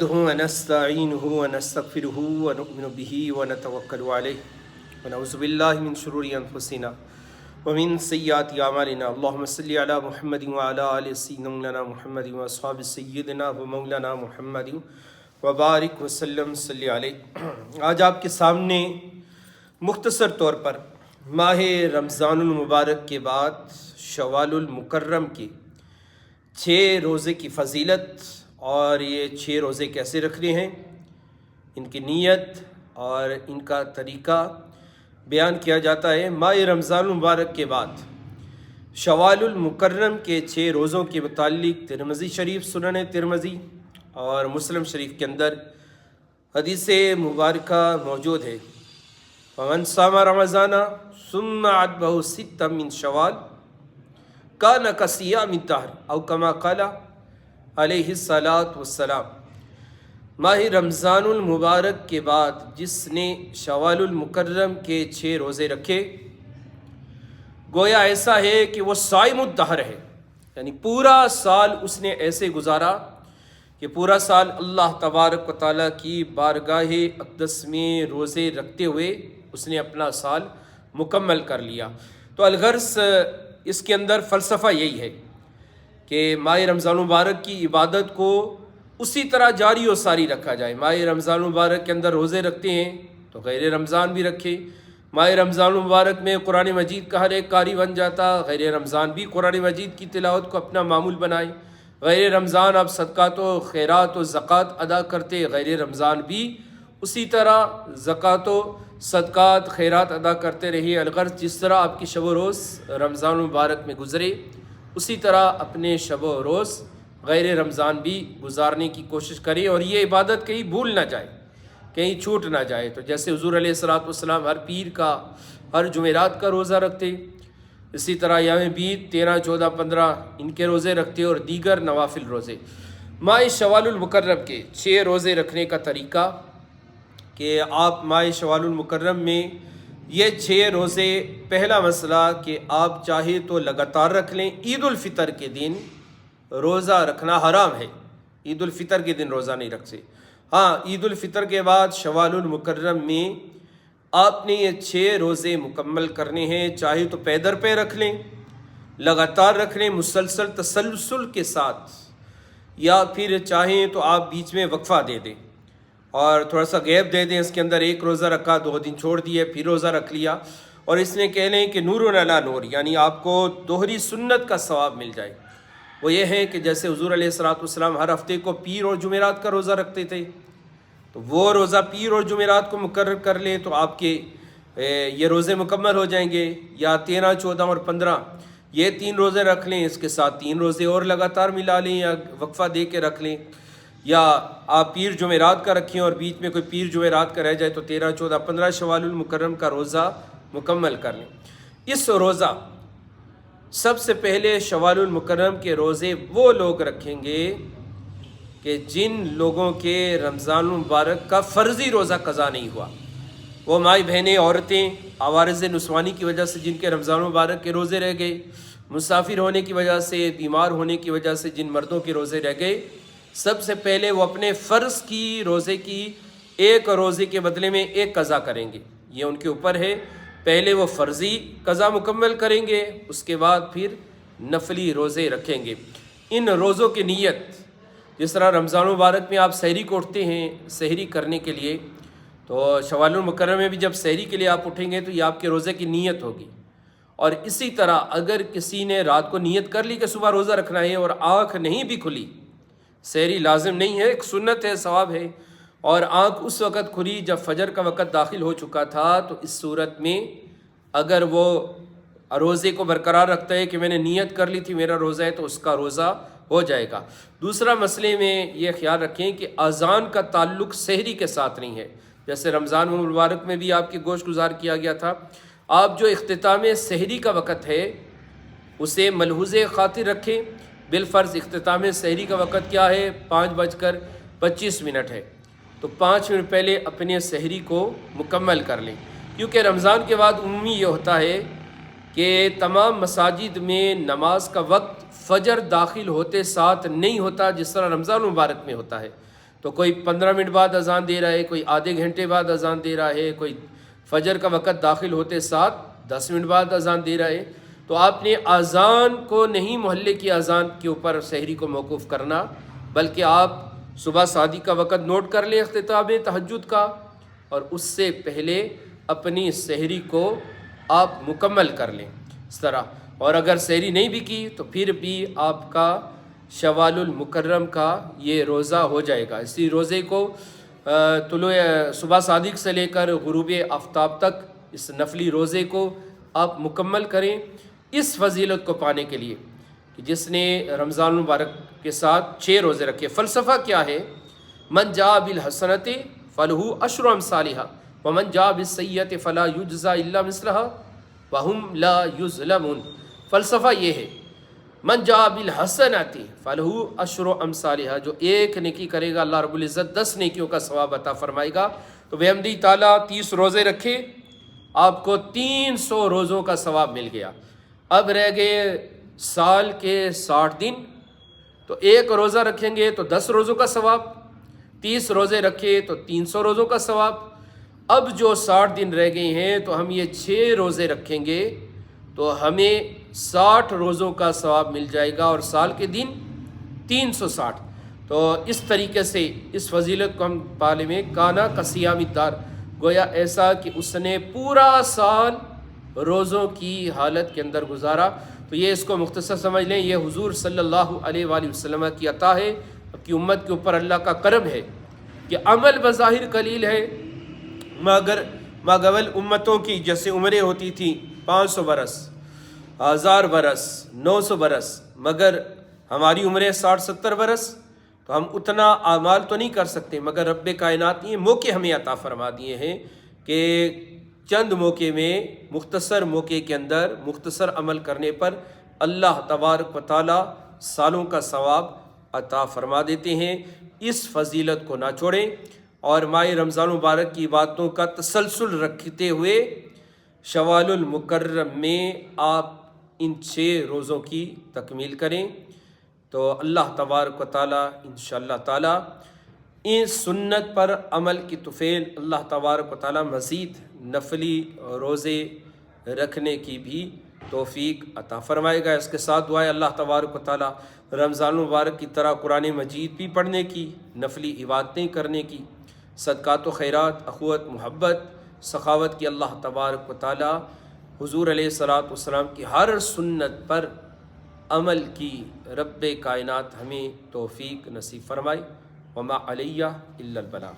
ونستعينه ونستغفره ونؤمن به ونتوكل عليه ونعوذ بالله من شرور أنفسنا ومن سيئات أعمالنا. اللهم صل على محمد وعلى آل سيدنا محمد وأصحاب سيدنا ومولانا محمد وبارک وسلم صلی علیہ. آج آپ کے سامنے مختصر طور پر ماہ رمضان المبارک کے بعد شوال المکرم کے 6 روزے کی فضیلت اور یہ 6 روزے کیسے رکھنے ہیں، ان کی نیت اور ان کا طریقہ بیان کیا جاتا ہے. ماہ رمضان المبارک کے بعد شوال المکرم کے 6 روزوں کے متعلق ترمذی شریف، سنن ترمذی اور مسلم شریف کے اندر حدیث مبارکہ موجود ہے. فمن صام رمضان ثم عتبہ 6 من شوال کان کصیام الدہر او کما قال علیہ الصلاۃ والسلام. ماہ رمضان المبارک کے بعد جس نے شوال المکرم کے 6 روزے رکھے، گویا ایسا ہے کہ وہ صائم الدہر ہے، یعنی پورا سال اس نے ایسے گزارا کہ پورا سال اللہ تبارک و تعالیٰ کی بارگاہ اقدس میں روزے رکھتے ہوئے اس نے اپنا سال مکمل کر لیا. تو الغرض اس کے اندر فلسفہ یہی ہے کہ ماہ رمضان مبارک کی عبادت کو اسی طرح جاری و ساری رکھا جائے. ماہ رمضان مبارک کے اندر روزے رکھتے ہیں تو غیر رمضان بھی رکھے. ماہ رمضان مبارک میں قرآن مجید کا ہر ایک قاری بن جاتا، غیر رمضان بھی قرآن مجید کی تلاوت کو اپنا معمول بنائے. غیر رمضان آپ صدقات و خیرات و زکوٰۃ ادا کرتے، غیر رمضان بھی اسی طرح زکوٰۃ و صدقات خیرات ادا کرتے رہیے. الغرض جس طرح آپ کی شب و روز رمضان مبارک میں گزرے، اسی طرح اپنے شب و روز غیر رمضان بھی گزارنے کی کوشش کریں اور یہ عبادت کہیں بھول نہ جائے، کہیں چھوٹ نہ جائے. تو جیسے حضور علیہ الصلوۃ والسلام ہر پیر کا، ہر جمعرات کا روزہ رکھتے، اسی طرح یوم بیت 13، 14، 15 ان کے روزے رکھتے اور دیگر نوافل روزے. ماہ شوال المکرم کے 6 روزے رکھنے کا طریقہ کہ آپ ماہ شوال المکرم میں یہ 6 روزے، پہلا مسئلہ کہ آپ چاہے تو لگاتار رکھ لیں. عید الفطر کے دن روزہ رکھنا حرام ہے، عید الفطر کے دن روزہ نہیں رکھتے. ہاں، عید الفطر کے بعد شوال المکرم میں آپ نے یہ 6 روزے مکمل کرنے ہیں. چاہے تو پیدر پہ رکھ لیں، لگاتار رکھ لیں مسلسل تسلسل کے ساتھ، یا پھر چاہیں تو آپ بیچ میں وقفہ دے دیں اور تھوڑا سا گیپ دے دیں. اس کے اندر ایک روزہ رکھا، 2 دن چھوڑ دیے، پھر روزہ رکھ لیا. اور اس نے کہہ لیں کہ نور علی نور، یعنی آپ کو دوہری سنت کا ثواب مل جائے. وہ یہ ہے کہ جیسے حضور علیہ الصلوۃ والسلام ہر ہفتے کو پیر اور جمعرات کا روزہ رکھتے تھے، تو وہ روزہ پیر اور جمعرات کو مقرر کر لیں تو آپ کے یہ روزے مکمل ہو جائیں گے. یا 13، 14 اور 15 یہ 3 روزے رکھ لیں، اس کے ساتھ 3 روزے اور لگاتار ملا لیں یا وقفہ دے کے رکھ لیں. یا آپ پیر جمعرات کا رکھیں اور بیچ میں کوئی پیر جمعرات کا رہ جائے تو 13، 14، 15 شوال المکرم کا روزہ مکمل کر لیں. اس روزہ سب سے پہلے شوال المکرم کے روزے وہ لوگ رکھیں گے کہ جن لوگوں کے رمضان المبارک کا فرضی روزہ قضا نہیں ہوا. وہ مائی بہنیں، عورتیں عوارض نسوانی کی وجہ سے جن کے رمضان المبارک کے روزے رہ گئے، مسافر ہونے کی وجہ سے، بیمار ہونے کی وجہ سے جن مردوں کے روزے رہ گئے، سب سے پہلے وہ اپنے فرض کی روزے کی 1 روزے کے بدلے میں 1 قضا کریں گے. یہ ان کے اوپر ہے. پہلے وہ فرضی قضا مکمل کریں گے، اس کے بعد پھر نفلی روزے رکھیں گے. ان روزوں کی نیت، جس طرح رمضان مبارک میں آپ سحری کو اٹھتے ہیں سحری کرنے کے لیے، تو شوال المکرم میں بھی جب سحری کے لیے آپ اٹھیں گے تو یہ آپ کے روزے کی نیت ہوگی. اور اسی طرح اگر کسی نے رات کو نیت کر لی کہ صبح روزہ رکھنا ہے اور آنکھ نہیں بھی کھلی، سحری لازم نہیں ہے، ایک سنت ہے، ثواب ہے، اور آنکھ اس وقت کھلی جب فجر کا وقت داخل ہو چکا تھا، تو اس صورت میں اگر وہ روزے کو برقرار رکھتا ہے کہ میں نے نیت کر لی تھی میرا روزہ ہے، تو اس کا روزہ ہو جائے گا. دوسرا مسئلے میں یہ خیال رکھیں کہ اذان کا تعلق سحری کے ساتھ نہیں ہے. جیسے رمضان مبارک میں بھی آپ کے گوشت گزار کیا گیا تھا، آپ جو اختتام سحری کا وقت ہے اسے ملحوظ خاطر رکھیں. بالفرض اختتام سحری کا وقت کیا ہے؟ 5:25 ہے، تو 5 منٹ پہلے اپنے سحری کو مکمل کر لیں. کیونکہ رمضان کے بعد عمومی یہ ہوتا ہے کہ تمام مساجد میں نماز کا وقت فجر داخل ہوتے ساتھ نہیں ہوتا جس طرح رمضان مبارک میں ہوتا ہے. تو کوئی 15 منٹ بعد اذان دے رہا ہے، کوئی آدھے گھنٹے بعد اذان دے رہا ہے، کوئی فجر کا وقت داخل ہوتے ساتھ 10 منٹ بعد اذان دے رہا ہے، تو آپ نے اذان کو نہیں محلے کی اذان کے اوپر سحری کو موقوف کرنا، بلکہ آپ صبح صادق کا وقت نوٹ کر لیں اختتام تہجد کا، اور اس سے پہلے اپنی سحری کو آپ مکمل کر لیں اس طرح۔ اور اگر سحری نہیں بھی کی تو پھر بھی آپ کا شوال المکرم کا یہ روزہ ہو جائے گا۔ اسی روزے کو طلوع صبح صادق سے لے کر غروب آفتاب تک اس نفلی روزے کو آپ مکمل کریں اس فضیلت کو پانے کے لیے کہ جس نے رمضان المبارک کے ساتھ 6 روزے رکھے۔ فلسفہ کیا ہے؟ من جاء بالحسنۃ فلہ عشر امثالھا ومن جاء بالسیئۃ فلا یجزی الا مثلھا وہم لا یظلمون۔ فلسفہ یہ ہے من جاء بالحسنۃ فلہ عشر امثالھا، جو ایک نیکی کرے گا اللہ رب العزت 10 نیکیوں کا ثواب عطا فرمائے گا۔ تو بحمدہ تعالیٰ 30 روزے رکھے، آپ کو 300 روزوں کا ثواب مل گیا۔ اب رہ گئے سال کے 60 دن، تو ایک روزہ رکھیں گے تو 10 روزوں کا ثواب، 30 روزے رکھے تو 300 روزوں کا ثواب۔ اب جو 60 دن رہ گئے ہیں تو ہم یہ 6 روزے رکھیں گے تو ہمیں 60 روزوں کا ثواب مل جائے گا، اور سال کے دن 360۔ تو اس طریقے سے اس فضیلت کو ہم پالے میں کانا کا صیام الدار، گویا ایسا کہ اس نے پورا سال روزوں کی حالت کے اندر گزارا۔ تو یہ اس کو مختصر سمجھ لیں، یہ حضور صلی اللہ علیہ وآلہ وسلم کی عطا ہے، کہ امت کے اوپر اللہ کا کرم ہے کہ عمل بظاہر قلیل ہے، ماگول امتوں کی جیسے عمریں ہوتی تھیں 500 برس، 1000 برس، 900 برس، مگر ہماری عمریں 60-70 برس، تو ہم اتنا اعمال تو نہیں کر سکتے، مگر رب کائنات نے موقع ہمیں عطا فرما دیے ہیں کہ چند موقع میں، مختصر موقع کے اندر مختصر عمل کرنے پر اللہ تبارک و تعالی سالوں کا ثواب عطا فرما دیتے ہیں۔ اس فضیلت کو نہ چھوڑیں، اور ماہ رمضان مبارک کی باتوں کا تسلسل رکھتے ہوئے شوال المکرم میں آپ ان 6 روزوں کی تکمیل کریں، تو اللہ تبارک و تعالی انشاءاللہ تعالی اس سنت پر عمل کی طفیل اللہ تبارک و تعالی مزید نفلی روزے رکھنے کی بھی توفیق عطا فرمائے گا۔ اس کے ساتھ دعائے اللہ تبارک و تعالی رمضان المبارک کی طرح قرآن مجید بھی پڑھنے کی، نفلی عبادتیں کرنے کی، صدقات و خیرات، اخوت، محبت، سخاوت کی اللہ تبارک و تعالی حضور علیہ الصلوۃ والسلام کی ہر سنت پر عمل کی رب کائنات ہمیں توفیق نصیب فرمائے۔ وما علیہ الا البلاغ۔